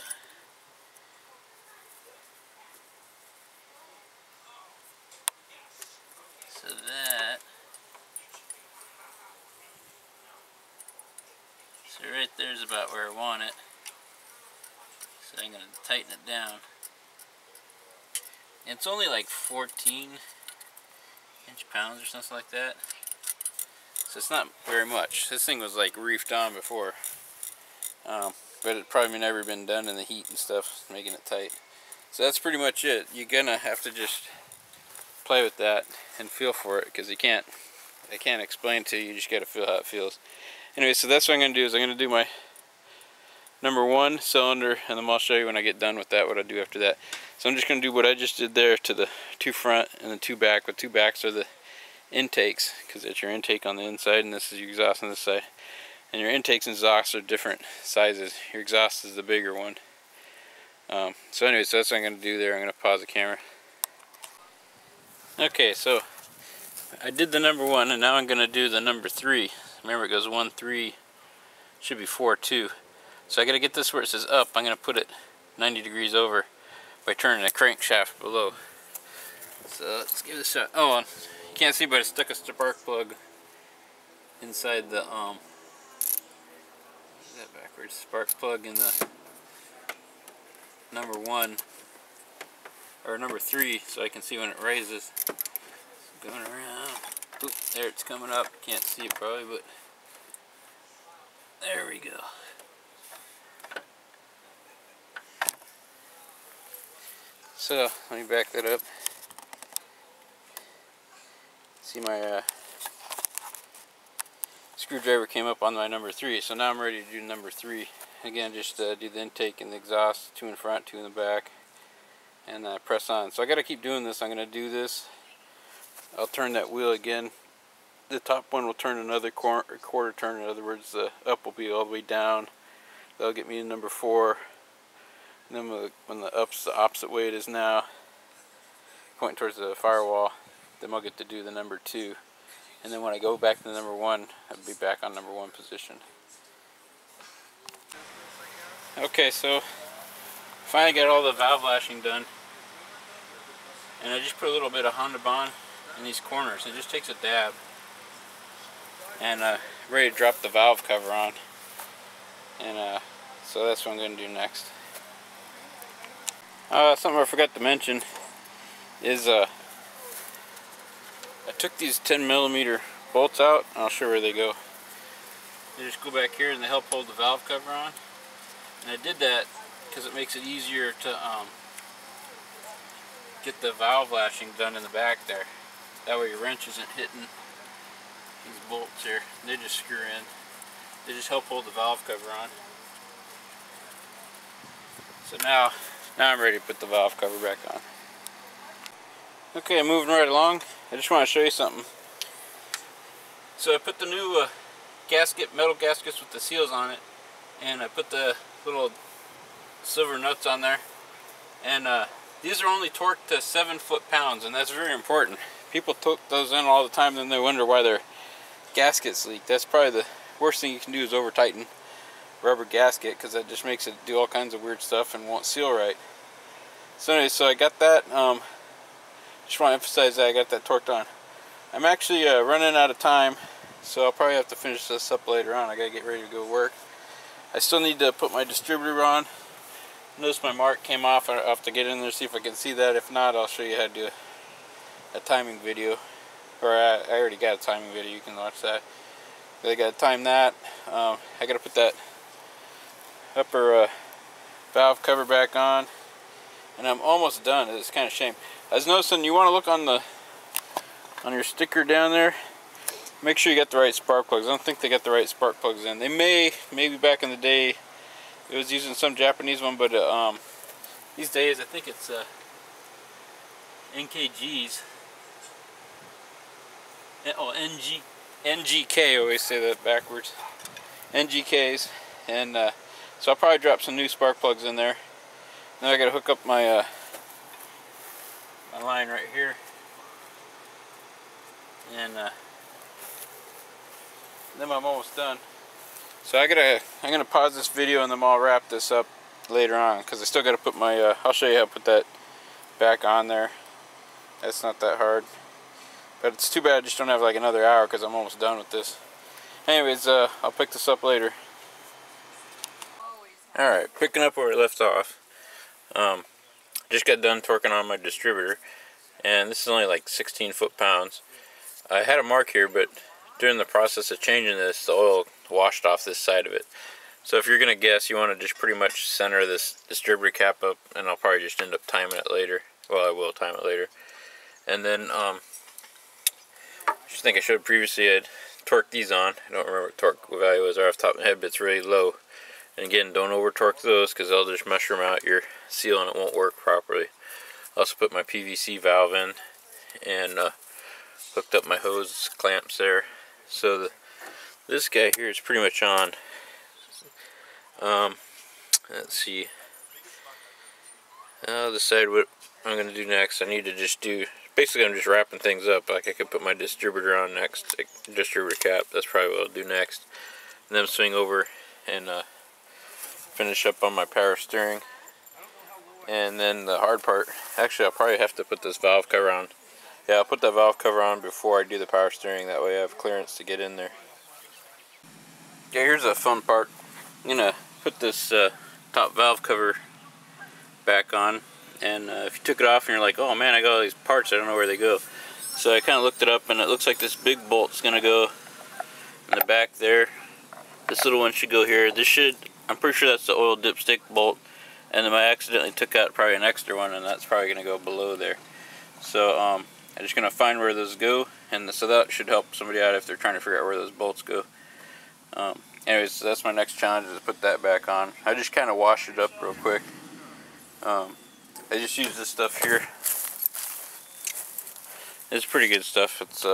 [SPEAKER 1] So that, so right there's about where I want it. So I'm going to tighten it down. And it's only like 14 inch-pounds or something like that. So it's not very much. This thing was like reefed on before. But it probably never been done in the heat and stuff, making it tight. So that's pretty much it. You're going to have to just play with that and feel for it because I can't explain to you. You just got to feel how it feels. Anyway, so that's what I'm going to do is I'm going to do my number 1 cylinder, and then I'll show you when I get done with that what I do after that. So I'm just going to do what I just did there to the 2 front and the 2 back. The 2 backs are the intakes because it's your intake on the inside and this is your exhaust on this side. And your intakes and exhausts are different sizes. Your exhaust is the bigger one. So anyway, so that's what I'm going to do there. I'm going to pause the camera. Okay, so I did the number 1 and now I'm going to do the number 3. Remember it goes 1, 3, should be 4, 2. So I got to get this where it says up. I'm going to put it 90 degrees over by turning the crankshaft below. So let's give this a shot. Oh, you can't see, but I stuck a spark plug inside the that backwards spark plug in the number 1 or number 3, so I can see when it raises. Going around. Oop, there it's coming up. Can't see it probably, but there we go. So let me back that up. See my screwdriver came up on my number 3, so now I'm ready to do number 3. Again, just do the intake and the exhaust, 2 in front, 2 in the back, and press on. So I got to keep doing this. I'm going to do this. I'll turn that wheel again. The top one will turn another quarter turn. In other words, the up will be all the way down. That'll get me to number 4. And then when the up's the opposite way it is now, pointing towards the firewall, then I'll get to do the number 2. And then when I go back to the number 1, I'll be back on number 1 position. Okay, so finally got all the valve lashing done. And I just put a little bit of Honda Bond in these corners. It just takes a dab. And ready to drop the valve cover on. And so that's what I'm going to do next. Something I forgot to mention is I took these 10mm bolts out, and I'll show you where they go. They just go back here and they help hold the valve cover on. And I did that because it makes it easier to get the valve lashing done in the back there. That way your wrench isn't hitting these bolts here. They just screw in. They just help hold the valve cover on. So now I'm ready to put the valve cover back on. Okay, moving right along. I just want to show you something. So I put the new metal gaskets with the seals on it, and I put the little silver nuts on there. And these are only torqued to 7 foot-pounds, and that's very important. People torque those in all the time, then they wonder why their gaskets leak. That's probably the worst thing you can do, is over tighten rubber gasket, because that just makes it do all kinds of weird stuff and won't seal right. So anyway, so I got that. Just want to emphasize that I got that torqued on. I'm actually running out of time, so I'll probably have to finish this up later on. I gotta get ready to go work. I still need to put my distributor on. Notice my mark came off. I'll have to get in there, see if I can see that. If not, I'll show you how to do a timing video. Or I already got a timing video, you can watch that. But I gotta time that. I gotta put that upper valve cover back on. And I'm almost done. It's kind of a shame. I was noticing, you want to look on your sticker down there. Make sure you got the right spark plugs. I don't think they got the right spark plugs in. They maybe back in the day it was using some Japanese one, but these days I think it's NKGs. Oh, NGK. I always say that backwards. NGKs, and so I'll probably drop some new spark plugs in there. Now I got to hook up my my line right here, and then I'm almost done. So I'm gonna pause this video and then I'll wrap this up later on, because I still got to put my I'll show you how to put that back on there. That's not that hard, but it's too bad I just don't have like another hour, because I'm almost done with this. Anyways, I'll pick this up later. Alright, picking up where we left off. Just got done torquing on my distributor, and this is only like 16 foot-pounds. I had a mark here, but during the process of changing this, the oil washed off this side of it. So if you're gonna guess, you want to just pretty much center this distributor cap up, and I'll probably just end up timing it later. Well, I will time it later. And then I just think I showed previously, I'd torqued these on. I don't remember what torque value was off the top of my head, but it's really low. And again, don't over torque those, because they'll just mushroom out your seal and it won't work properly. I also put my PVC valve in and hooked up my hose clamps there. So this guy here is pretty much on. Let's see. I'll decide what I'm going to do next. I need to just do, basically I'm just wrapping things up. Like I could put my distributor on next, like distributor cap. That's probably what I'll do next. And then swing over and finish up on my power steering. And then the hard part, actually I'll probably have to put this valve cover on. Yeah, I'll put that valve cover on before I do the power steering, that way I have clearance to get in there. Okay, here's the fun part. I'm gonna put this top valve cover back on, and if you took it off and you're like, oh man, I got all these parts, I don't know where they go. So I kind of looked it up, and it looks like this big bolt's gonna go in the back there. This little one should go here. This should, I'm pretty sure that's the oil dipstick bolt, and then I accidentally took out probably an extra one, and that's probably going to go below there. So I'm just going to find where those go, and so that should help somebody out if they're trying to figure out where those bolts go. Anyways, so that's my next challenge, is to put that back on. I just kind of washed it up real quick. I just use this stuff here. It's pretty good stuff. It's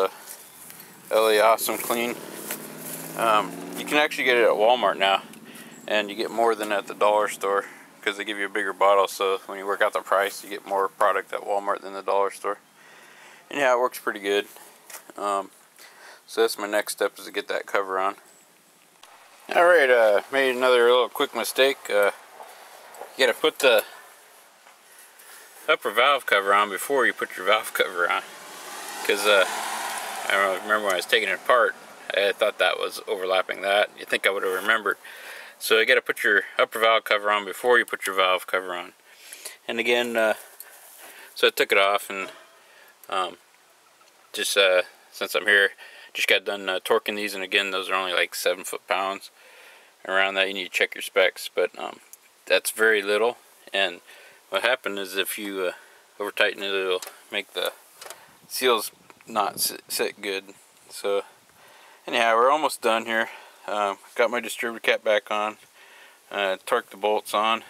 [SPEAKER 1] LA Awesome Clean. You can actually get it at Walmart now, and you get more than at the dollar store, because they give you a bigger bottle, so when you work out the price, you get more product at Walmart than the dollar store. And yeah, it works pretty good. So that's my next step, is to get that cover on. Alright, made another little quick mistake. You gotta put the upper valve cover on before you put your valve cover on. because I don't know, remember when I was taking it apart, I thought that was overlapping that. You think I would have remembered. So you got to put your upper valve cover on before you put your valve cover on. And again, so I took it off, and just since I'm here, just got done torquing these, and again, those are only like 7 foot-pounds. Around that, you need to check your specs, but that's very little. And what happened is if you over tighten it, it'll make the seals not sit good. So anyhow, we're almost done here. Got my distributor cap back on, torqued the bolts on.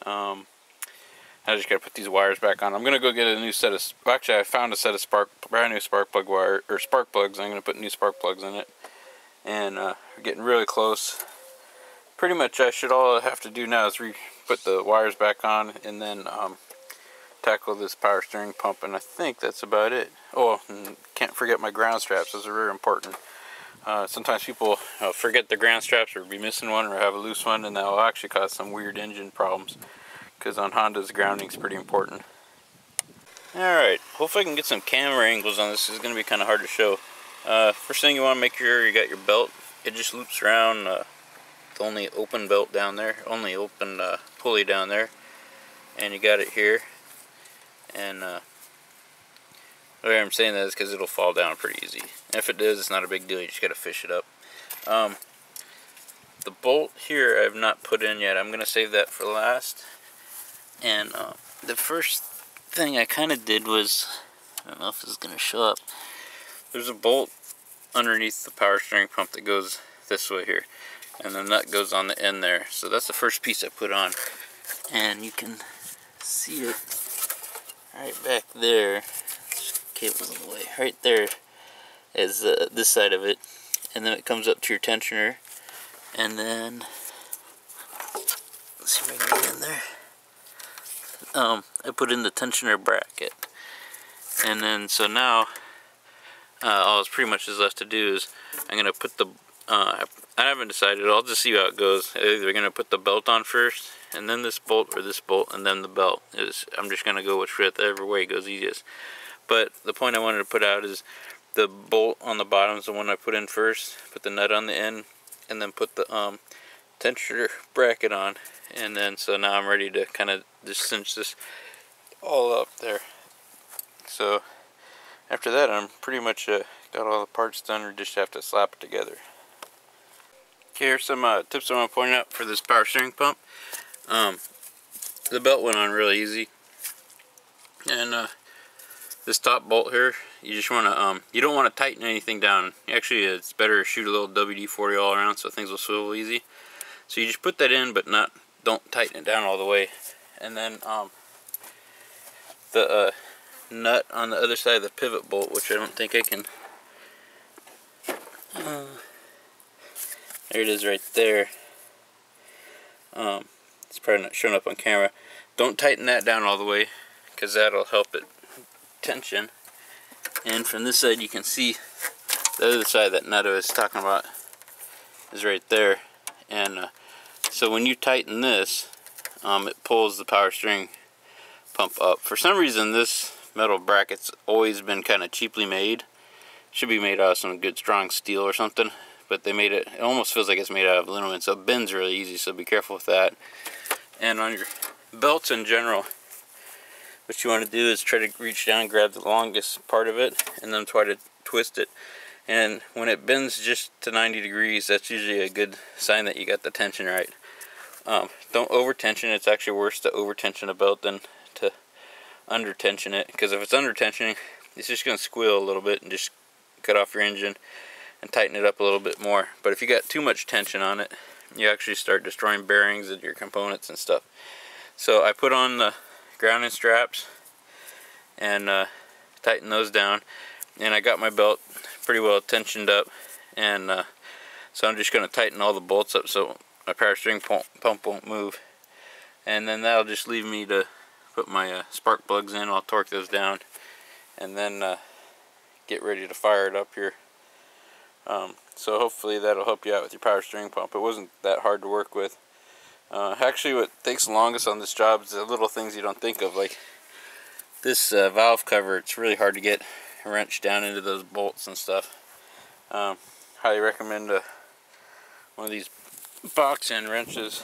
[SPEAKER 1] I just gotta put these wires back on. I'm gonna go get a new set of, actually I found a set of brand new spark plug wire, or spark plugs. I'm gonna put new spark plugs in it. And we're getting really close. Pretty much all I have to do now is put the wires back on, and then tackle this power steering pump, and I think that's about it. Oh, and can't forget my ground straps. Those are very important. Sometimes people forget their ground straps, or be missing one, or have a loose one, and that will actually cause some weird engine problems, because on Hondas, grounding is pretty important. Alright, hopefully I can get some camera angles on this. It's going to be kind of hard to show. First thing you want to make sure you got your belt. It just loops around the only open belt down there, only open pulley down there, and you got it here. And the way I'm saying that is because it'll fall down pretty easy. And if it does, it's not a big deal. You just got to fish it up. The bolt here I have not put in yet. I'm going to save that for last. And the first thing I kind of did was, I don't know if this is going to show up. There's a bolt underneath the power steering pump that goes this way here, and the nut goes on the end there. So that's the first piece I put on, and you can see it right back there. Cable's in the way. Right there is this side of it, and then it comes up to your tensioner, and then let's see if I can get in there. I put in the tensioner bracket, and then so now all that's pretty much is left to do is I'm gonna put the I haven't decided. I'll just see how it goes. Either gonna put the belt on first, and then this bolt, or this bolt and then the belt. I'm just gonna go whichever way goes easiest. But the point I wanted to put out is the bolt on the bottom is the one I put in first. Put the nut on the end, and then put the tensioner bracket on, and then so now I'm ready to kind of just cinch this all up there. So after that, I'm pretty much got all the parts done, or just have to slap it together. Okay, here's some tips I want to point out for this power steering pump. The belt went on really easy, and this top bolt here, you just want to you don't want to tighten anything down. Actually, it's better to shoot a little WD-40 all around so things will swivel easy. So you just put that in, but don't tighten it down all the way. And then the nut on the other side of the pivot bolt, which I don't think I can. There it is right there. It's probably not showing up on camera. Don't tighten that down all the way, because that'll help it tension. And from this side you can see the other side that nut I was talking about is right there. And so when you tighten this, it pulls the power steering pump up. For some reason this metal bracket's always been kind of cheaply made. Should be made out of some good strong steel or something, but they made it almost feels like it's made out of aluminum, so it bends really easy, so be careful with that. And on your belts in general, what you want to do is try to reach down, grab the longest part of it, and then try to twist it. And when it bends just to 90 degrees, that's usually a good sign that you got the tension right. Don't over tension. It's actually worse to over tension a belt than to under tension it, because if it's under tensioning, it's just going to squeal a little bit and just cut off your engine and tighten it up a little bit more. But if you got too much tension on it, you actually start destroying bearings and your components and stuff. So I put on the grounding straps and tighten those down, and I got my belt pretty well tensioned up, and so I'm just going to tighten all the bolts up so my power steering pump won't move. And then that'll just leave me to put my spark plugs in. I'll torque those down, and then get ready to fire it up here. So hopefully that'll help you out with your power steering pump. It wasn't that hard to work with. Actually, what takes the longest on this job is the little things you don't think of, like this valve cover. It's really hard to get wrench down into those bolts and stuff. Highly recommend one of these box end wrenches.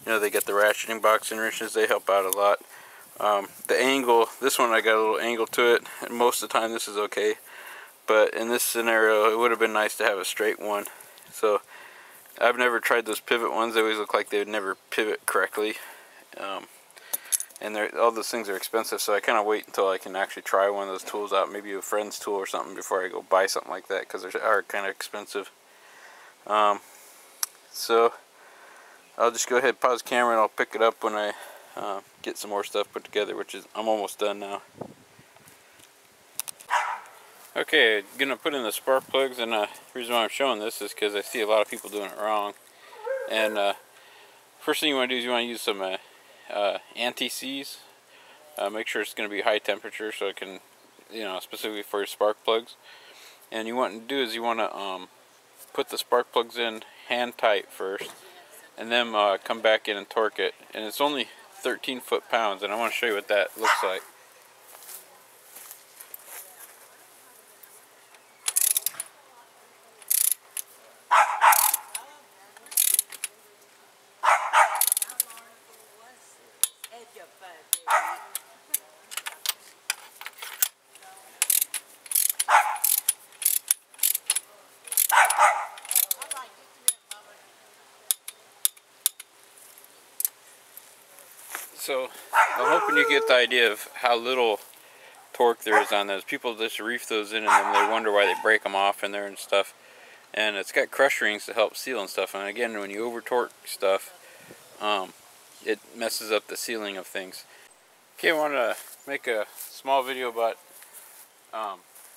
[SPEAKER 1] You know, they get the ratcheting box end wrenches, they help out a lot. The angle, this one I got a little angle to it, and most of the time this is okay, but in this scenario it would have been nice to have a straight one. So I've never tried those pivot ones. They always look like they would never pivot correctly, and all those things are expensive, so I kind of wait until I can actually try one of those tools out, maybe a friend's tool or something, before I go buy something like that, because they are kind of expensive. So I'll just go ahead and pause the camera and I'll pick it up when I get some more stuff put together, which is, I'm almost done now. Okay, gonna put in the spark plugs, and the reason why I'm showing this is because I see a lot of people doing it wrong. And first thing you want to do is you want to use some anti-seize. Make sure it's going to be high temperature so it can, you know, specifically for your spark plugs. And you want to do is you want to put the spark plugs in hand tight first, and then come back in and torque it. And it's only 13 foot-pounds, and I want to show you what that looks like. So I'm hoping you get the idea of how little torque there is on those. People just reef those in and then they wonder why they break them off in there and stuff. And it's got crush rings to help seal and stuff. And again, when you over torque stuff, it messes up the sealing of things. Okay, I want to make a small video about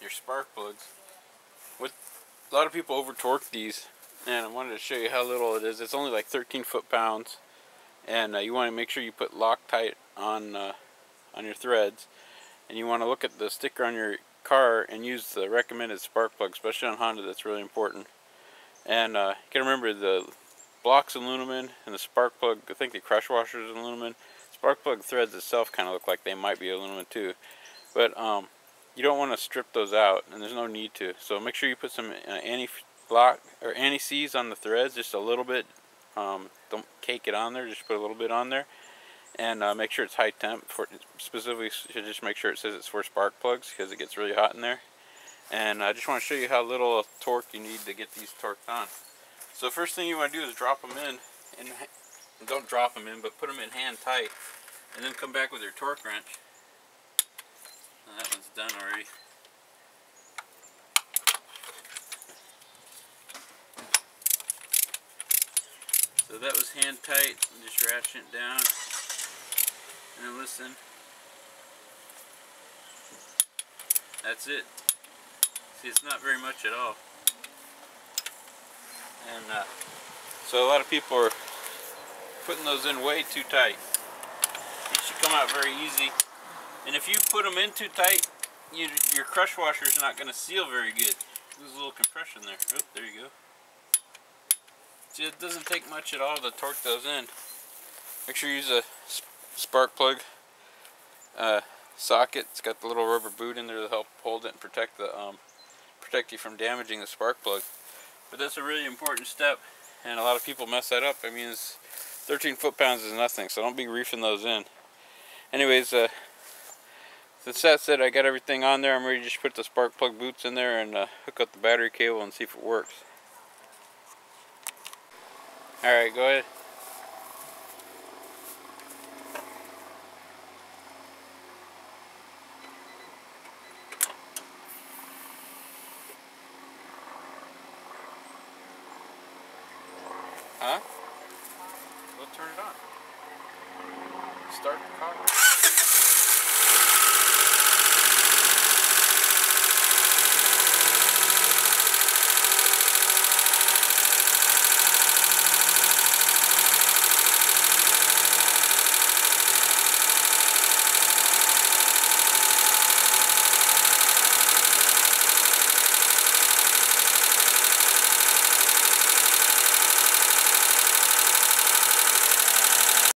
[SPEAKER 1] your spark plugs. A lot of people over torque these, and I wanted to show you how little it is. It's only like 13 foot-pounds. And you want to make sure you put Loctite on your threads, and you want to look at the sticker on your car and use the recommended spark plug, especially on Honda. That's really important. And you gotta remember the block's aluminum and the spark plug, I think the crush washer is aluminum. Spark plug threads itself kind of look like they might be aluminum too, but you don't want to strip those out, and there's no need to. So make sure you put some anti-block or anti-seize on the threads, just a little bit. Don't cake it on there, just put a little bit on there, and make sure it's high temp. Specifically, should just make sure it says it's for spark plugs, because it gets really hot in there. And I just want to show you how little torque you need to get these torqued on. So first thing you want to do is drop them in, and don't drop them in, but put them in hand tight, and then come back with your torque wrench. And that one's done already. So that was hand tight, and just ratchet it down, and then listen. That's it. See, it's not very much at all. And so a lot of people are putting those in way too tight. These should come out very easy. And if you put them in too tight, your crush washer is not going to seal very good. There's a little compression there. Oh, there you go. See, it doesn't take much at all to torque those in. Make sure you use a spark plug socket. It's got the little rubber boot in there to help hold it and protect you from damaging the spark plug. But that's a really important step, and a lot of people mess that up. I mean, 13 foot-pounds is nothing, so don't be reefing those in. Anyways, since that said, I got everything on there. I'm ready to just put the spark plug boots in there and hook up the battery cable and see if it works. Alright, go ahead. Huh? We'll turn it on. Start the car.